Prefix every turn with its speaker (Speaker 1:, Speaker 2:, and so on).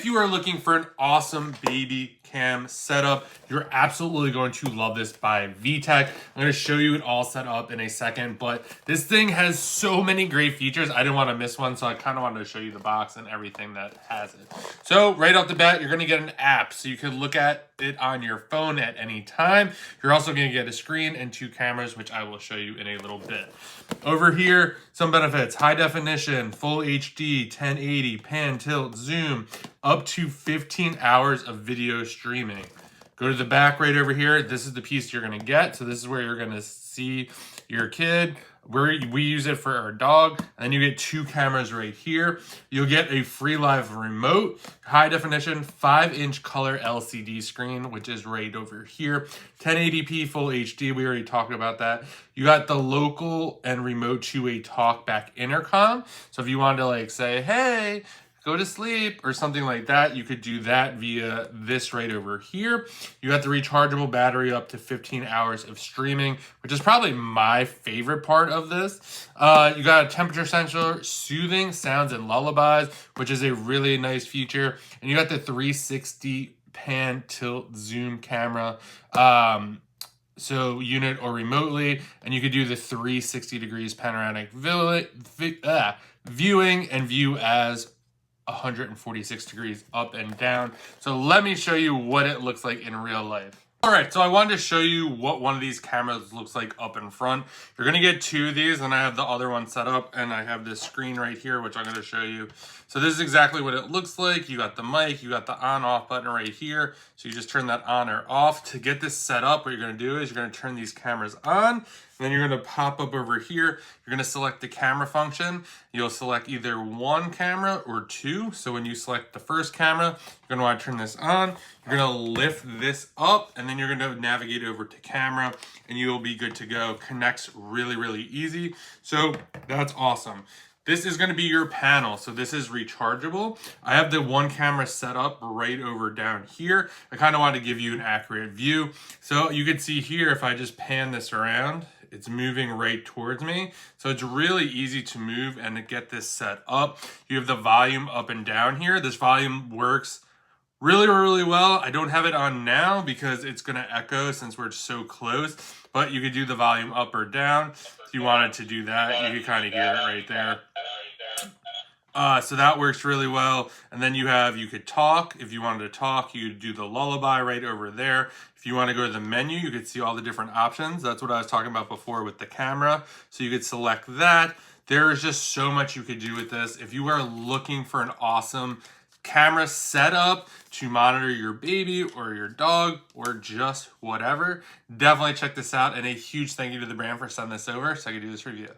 Speaker 1: If you are looking for an awesome baby cam setup, you're absolutely going to love this by VTech. I'm going to show you it all set up in a second, but this thing has so many great features. I didn't want to miss one, so I kind of wanted to show you the box and everything that has it. So right off the bat, you're going to get an app, so you can look at it on your phone at any time. You're also going to get a screen and 2 cameras, which I will show you in a little bit. Over here, some benefits: high definition, full HD, 1080, pan, tilt, zoom, up to 15 hours of video streaming. Go to the back right over here. This is the piece you're going to get. So this is where you're going to see your kid. We use it for our dog. And you get 2 cameras right here. You'll get a free live remote, high definition, 5-inch color LCD screen, which is right over here. 1080p full HD. We already talked about that. You got the local and remote 2-way talk back intercom. So if you wanted to like say, hey, go to sleep or something like that, you could do that via this right over here. You got the rechargeable battery up to 15 hours of streaming, which is probably my favorite part of this. You got a temperature sensor, soothing sounds and lullabies, which is a really nice feature. And you got the 360 pan, tilt, zoom camera. So unit or remotely, and you could do the 360 degrees panoramic viewing and view as 146 degrees up and down. So let me show you what it looks like in real life. All right, so I wanted to show you what one of these cameras looks like up in front. You're gonna get 2 of these, and I have the other one set up, and I have this screen right here, which I'm gonna show you. So this is exactly what it looks like. You got the mic, you got the on-off button right here. So you just turn that on or off. To get this set up, what you're gonna do is you're gonna turn these cameras on, and then you're gonna pop up over here. You're gonna select the camera function. You'll select either 1 camera or 2. So when you select the first camera, you're gonna wanna turn this on. You're gonna lift this up, and then you're gonna navigate over to camera, and you'll be good to go. Connects really, really easy. So that's awesome. This is going to be your panel, so this is rechargeable. I have the 1 camera set up right over down here. I kind of want to give you an accurate view. So you can see here, if I just pan this around, it's moving right towards me. So it's really easy to move and to get this set up. You have the volume up and down here. This volume works really, really well. I don't have it on now because it's going to echo since we're so close, but you could do the volume up or down. If you wanted to do that, you could kind of hear it right there. So that works really well. And then you could talk. If you wanted to talk, you could do the lullaby right over there. If you want to go to the menu, you could see all the different options. That's what I was talking about before with the camera. So you could select that. There's just so much you could do with this. If you are looking for an awesome camera setup to monitor your baby or your dog or just whatever, definitely check this out. And a huge thank you to the brand for sending this over so I could do this review.